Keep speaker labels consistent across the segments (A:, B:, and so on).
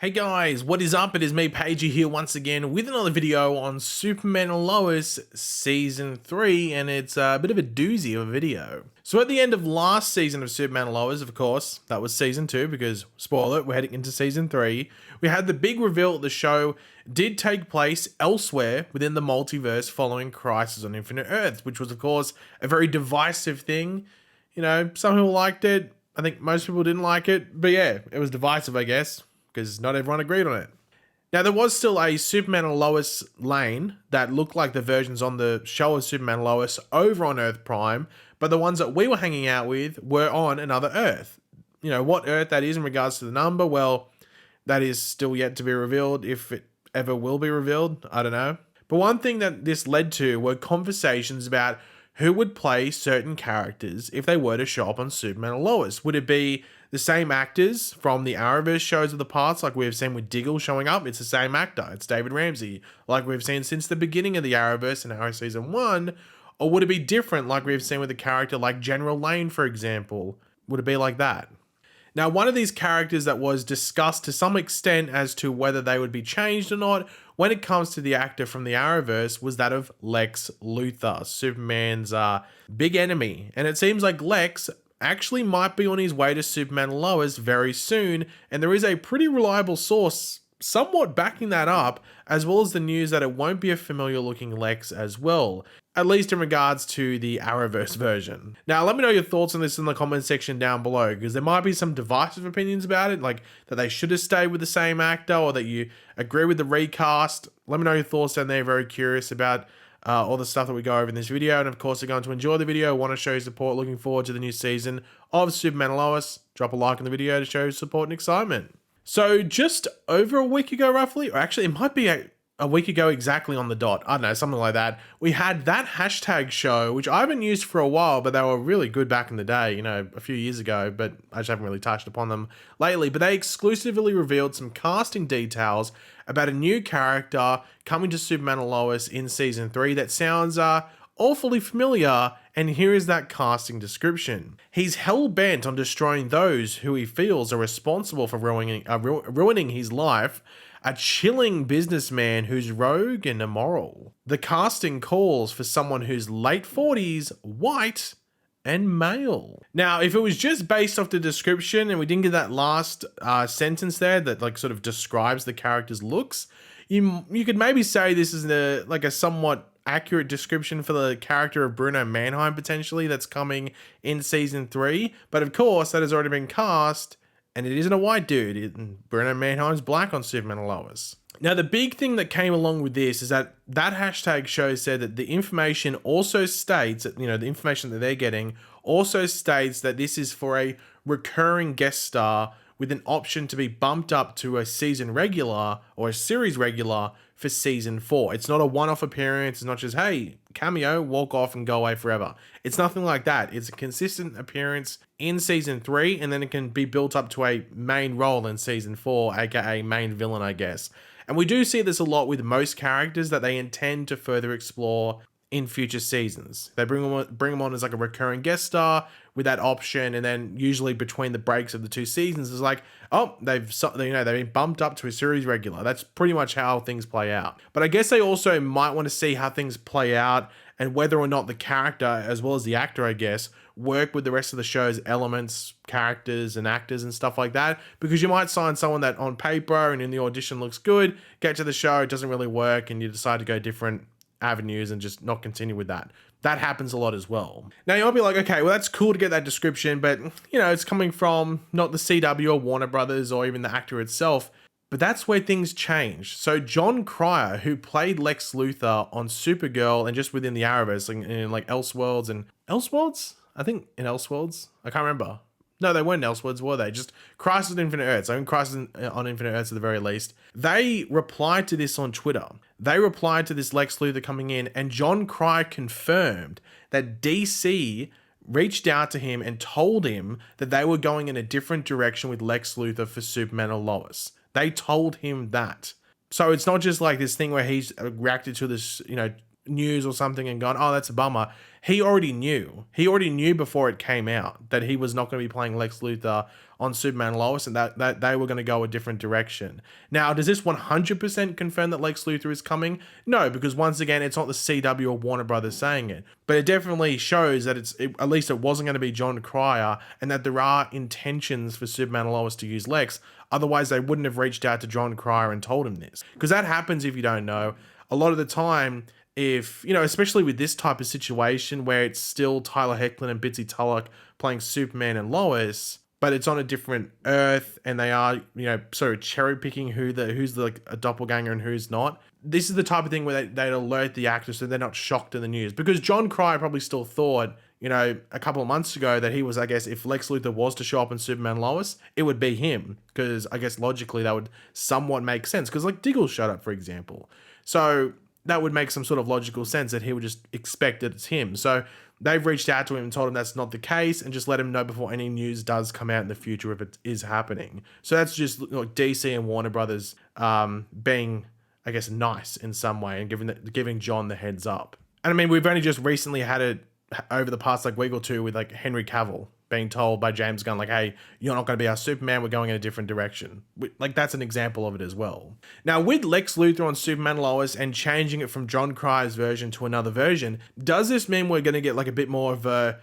A: Hey guys, what is up? It is me, Pagey, here once again with another video on Superman and Lois Season 3, and it's a bit of a doozy of a video. So at the end of last season of Superman and Lois, of course, that was Season 2 because, spoiler, we're heading into Season 3, we had the big reveal that the show did take place elsewhere within the multiverse following Crisis on Infinite Earths, which was, of course, a very divisive thing. You know, some people liked it, I think most people didn't like it, but yeah, it was divisive, I guess, because not everyone agreed on it. Now, there was still a Superman and Lois lane that looked like the versions on the show of Superman and Lois over on Earth Prime, but the ones that we were hanging out with were on another Earth. You know, what Earth that is in regards to the number, well, that is still yet to be revealed. If it ever will be revealed, I don't know. But one thing that this led to were conversations about who would play certain characters if they were to show up on Superman and Lois. Would it be the same actors from the Arrowverse shows of the past, like we've seen with Diggle showing up? It's the same actor. It's David Ramsey, like we've seen since the beginning of the Arrowverse in Arrow Season 1. Or would it be different, like we've seen with a character like General Lane, for example? Would it be like that? Now, one of these characters that was discussed to some extent as to whether they would be changed or not when it comes to the actor from the Arrowverse was that of Lex Luthor, Superman's big enemy. And it seems like Lex actually might be on his way to Superman and Lois very soon, and there is a pretty reliable source somewhat backing that up, as well as the news that it won't be a familiar looking Lex as well, at least in regards to the Arrowverse version. Now, let me know your thoughts on this in the comment section down below, because there might be some divisive opinions about it, like that they should have stayed with the same actor, or that you agree with the recast. Let me know your thoughts down there. Very curious about all the stuff that we go over in this video. And of course, you're going to enjoy the video, want to show your support, looking forward to the new season of Superman and Lois, drop a like on the video to show your support and excitement. So just over a week ago, roughly, or actually it might be a week ago exactly on the dot, I don't know, something like that, we had that hashtag show, which I haven't used for a while, but they were really good back in the day, you know, a few years ago, but I just haven't really touched upon them lately. But they exclusively revealed some casting details about a new character coming to Superman and Lois in Season 3 that sounds awfully familiar, and here is that casting description. He's hell-bent on destroying those who he feels are responsible for ruining his life, a chilling businessman who's rogue and immoral. The casting calls for someone who's late 40s, white, and male. Now, if it was just based off the description and we didn't get that last sentence there that like sort of describes the character's looks, you could maybe say this is like a somewhat accurate description for the character of Bruno Mannheim potentially that's coming in Season 3. But of course, that has already been cast, and it isn't a white dude. Bruno Mannheim's black on Superman and Lois. Now, the big thing that came along with this is that hashtag show said that the information also states that, you know, the information that they're getting also states that this is for a recurring guest star with an option to be bumped up to a season regular or a series regular for Season 4. It's not a one-off appearance. It's not just, hey, cameo, walk off and go away forever. It's nothing like that. It's a consistent appearance in Season 3, and then it can be built up to a main role in Season 4, aka main villain, I guess. And we do see this a lot with most characters that they intend to further explore in future seasons. They bring them on as like a recurring guest star with that option, and then usually between the breaks of the two seasons it's like, oh, they've been bumped up to a series regular. That's pretty much how things play out. But I guess they also might want to see how things play out and whether or not the character, as well as the actor, I guess, work with the rest of the show's elements, characters, and actors and stuff like that. Because you might sign someone that on paper and in the audition looks good, get to the show, it doesn't really work, and you decide to go different avenues and just not continue with that. That happens a lot as well. Now you might be like, okay, well that's cool to get that description, but you know, it's coming from not the CW or Warner Brothers or even the actor itself. But that's where things change. So John Cryer, who played Lex Luthor on Supergirl and just within the Arrowverse, in like Elseworlds and Elseworlds? I think in Elseworlds. I can't remember. No, they weren't Elseworlds, were they? Just Crisis on Infinite Earths. I mean, Crisis on Infinite Earths at the very least. They replied to this on Twitter. They replied to this Lex Luthor coming in, and John Cryer confirmed that DC reached out to him and told him that they were going in a different direction with Lex Luthor for Superman and Lois. They told him that. So it's not just like this thing where he's reacted to this, you know, news or something and gone, oh, that's a bummer. He already knew. He already knew before it came out that he was not going to be playing Lex Luthor on Superman and Lois, and that they were going to go a different direction. Now, does this 100% confirm that Lex Luthor is coming? No, because once again, it's not the CW or Warner Brothers saying it. But it definitely shows that at least it wasn't going to be John Cryer, and that there are intentions for Superman and Lois to use Lex. Otherwise, they wouldn't have reached out to John Cryer and told him this. Because that happens, if you don't know. A lot of the time, if, especially with this type of situation where it's still Tyler Hoechlin and Bitsy Tulloch playing Superman and Lois, but it's on a different Earth, and they are, sort of cherry picking who's like a doppelganger and who's not. This is the type of thing where they'd alert the actors so they're not shocked in the news. Because John Cryer probably still thought, a couple of months ago that he was, I guess, if Lex Luthor was to show up in Superman and Lois, it would be him. Because I guess logically that would somewhat make sense. Because like Diggle showed up, for example. So that would make some sort of logical sense that he would just expect that it's him. So they've reached out to him and told him that's not the case, and just let him know before any news does come out in the future if it is happening. So that's just like DC and Warner Brothers being, I guess, nice in some way and giving John the heads up. And I mean, we've only just recently had it over the past like week or two with like Henry Cavill being told by James Gunn, like, hey, you're not going to be our Superman, we're going in a different direction. Like, that's an example of it as well. Now, with Lex Luthor on Superman and Lois and changing it from John Cryer's version to another version, does this mean we're going to get like a bit more of a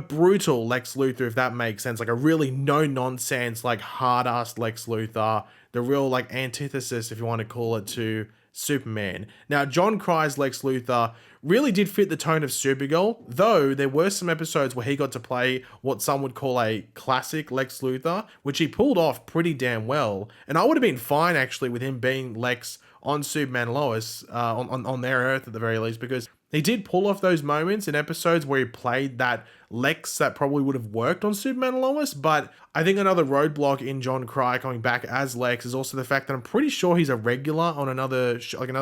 A: brutal Lex Luthor, if that makes sense? Like a really no-nonsense, like hard-assed Lex Luthor, the real like antithesis, if you want to call it, to Superman. Now, John Cryer's Lex Luthor really did fit the tone of Supergirl, though there were some episodes where he got to play what some would call a classic Lex Luthor, which he pulled off pretty damn well. And I would have been fine, actually, with him being Lex on Superman and Lois, on their Earth at the very least, because he did pull off those moments in episodes where he played that Lex that probably would have worked on Superman and Lois. But I think another roadblock in John Cryer coming back as Lex is also the fact that I'm pretty sure he's a regular on another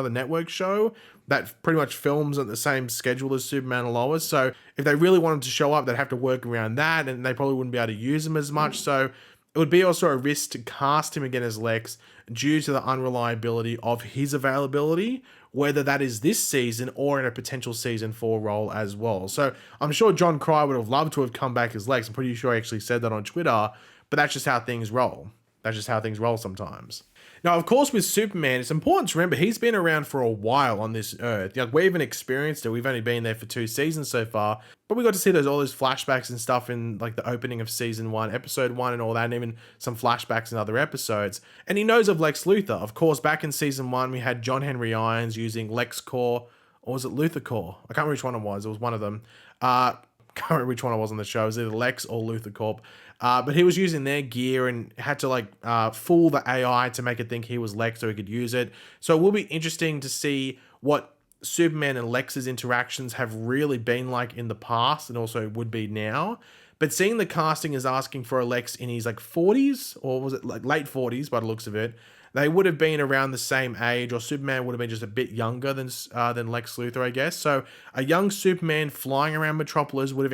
A: network show that pretty much films at the same schedule as Superman and Lois. So if they really wanted to show up, they'd have to work around that, and they probably wouldn't be able to use him as much. So it would be also a risk to cast him again as Lex due to the unreliability of his availability, whether that is this season or in a potential season 4 role as well. So I'm sure John Cryer would have loved to have come back as Lex. I'm pretty sure he actually said that on Twitter, but that's just how things roll. That's just how things roll sometimes. Now, of course, with Superman, it's important to remember he's been around for a while on this Earth. Like, we haven't experienced it. We've only been there for 2 seasons so far, but we got to see all those flashbacks and stuff in like the opening of season 1, episode 1 and all that, and even some flashbacks in other episodes. And he knows of Lex Luthor. Of course, back in season 1, we had John Henry Irons using LexCorp, or was it Luthor Corp? I can't remember which one it was. It was one of them. Can't remember which one it was on the show. It was either Lex or Luthor Corp. But he was using their gear and had to fool the AI to make it think he was Lex so he could use it. So it will be interesting to see what Superman and Lex's interactions have really been like in the past, and also would be now. But seeing the casting is asking for a Lex in his 40s, or was it like late 40s by the looks of it, they would have been around the same age, or Superman would have been just a bit younger than Lex Luthor, I guess. So a young Superman flying around Metropolis would have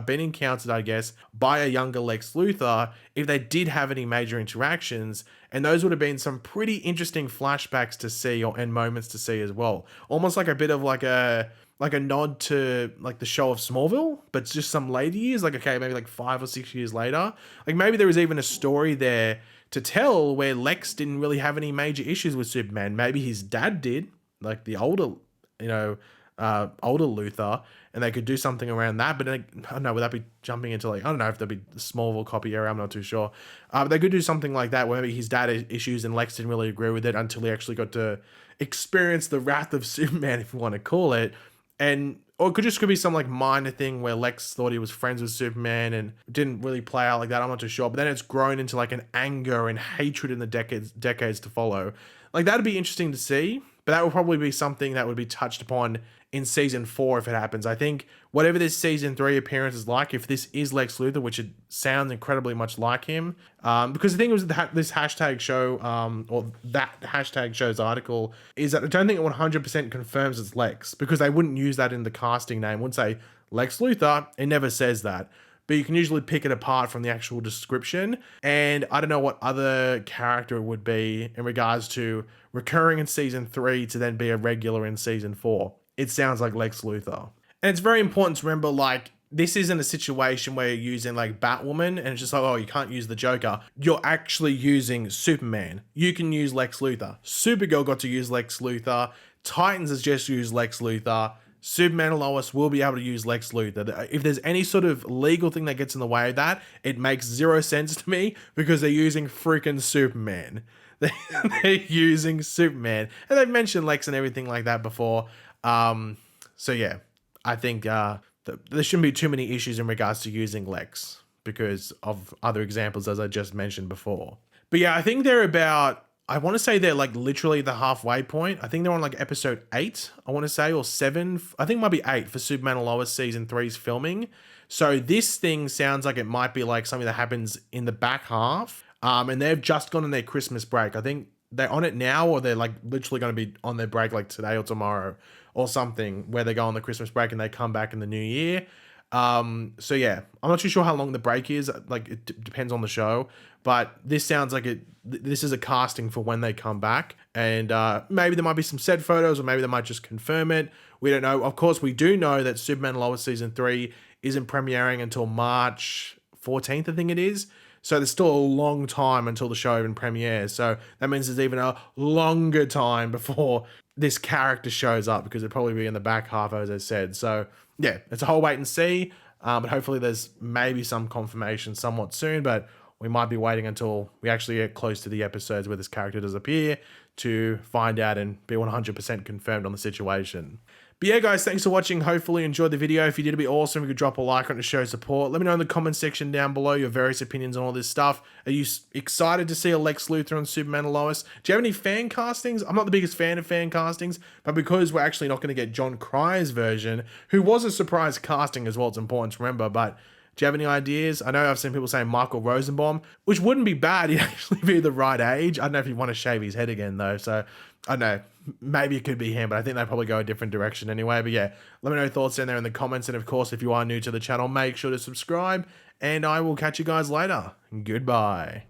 A: been encountered, I guess, by a younger Lex Luthor if they did have any major interactions, and those would have been some pretty interesting flashbacks to see, and moments to see as well. Almost like a bit of like a nod to like the show of Smallville, but it's just some later years, maybe 5 or 6 years later. Like maybe there was even a story there to tell where Lex didn't really have any major issues with Superman. Maybe his dad did, like the older Luthor, and they could do something around that. But I don't know, would that be jumping into I don't know if there'd be the Smallville copy era, I'm not too sure. But they could do something like that where maybe his dad had issues and Lex didn't really agree with it until he actually got to experience the wrath of Superman, if you want to call it. Or it could be some minor thing where Lex thought he was friends with Superman and didn't really play out like that. I'm not too sure. But then it's grown into an anger and hatred in the decades to follow. That'd be interesting to see, but that would probably be something that would be touched upon in season 4 if it happens. I think whatever this season 3 appearance is like, if this is Lex Luthor, which it sounds incredibly much like him, because the thing was this hashtag show, or that hashtag show's article, is that I don't think it 100% confirms it's Lex, because they wouldn't use that in the casting name. It wouldn't say Lex Luthor. It never says that. But you can usually pick it apart from the actual description. And I don't know what other character it would be in regards to recurring in season 3 to then be a regular in season 4. it sounds like Lex Luthor. And it's very important to remember, like, this isn't a situation where you're using like Batwoman and it's just like, oh, you can't use the Joker. You're actually using Superman. You can use Lex Luthor. Supergirl got to use Lex Luthor. Titans has just used Lex Luthor. Superman and Lois will be able to use Lex Luthor. If there's any sort of legal thing that gets in the way of that, it makes zero sense to me because they're using freaking Superman. They're using Superman. And they've mentioned Lex and everything like that before. So yeah, I think there shouldn't be too many issues in regards to using Lex because of other examples as I just mentioned before. But yeah, I think they're about, I want to say they're like literally the halfway point. I think they're on like episode 8, I want to say, or 7. I think it might be 8 for Superman and Lois season 3's filming. So this thing sounds like it might be like something that happens in the back half. And they've just gone on their Christmas break. I think they're on it now, or they're like literally going to be on their break like today or tomorrow or something, where they go on the Christmas break and they come back in the new year. So yeah, I'm not too sure how long the break is. Like it depends on the show, but this sounds like this is a casting for when they come back, and maybe there might be some set photos, or maybe they might just confirm it. We don't know. Of course, we do know that Superman and Lois season 3 isn't premiering until March 14th, I think it is. So there's still a long time until the show even premieres. So that means there's even a longer time before this character shows up, because it'll probably be in the back half, as I said. So yeah, it's a whole wait and see. But hopefully there's maybe some confirmation somewhat soon, but we might be waiting until we actually get close to the episodes where this character does appear to find out and be 100% confirmed on the situation. But yeah, guys, thanks for watching. Hopefully you enjoyed the video. If you did, it'd be awesome if you could drop a like on it to show support. Let me know in the comment section down below your various opinions on all this stuff. Are you excited to see a Lex Luthor on Superman and Lois? Do you have any fan castings? I'm not the biggest fan of fan castings, but because we're actually not going to get John Cryer's version, who was a surprise casting as well, it's important to remember, but do you have any ideas? I know I've seen people saying Michael Rosenbaum, which wouldn't be bad. He'd actually be the right age. I don't know if he'd want to shave his head again, though. So, I don't know. Maybe it could be him, but I think they'd probably go a different direction anyway. But yeah, let me know your thoughts down there in the comments. And of course, if you are new to the channel, make sure to subscribe. And I will catch you guys later. Goodbye.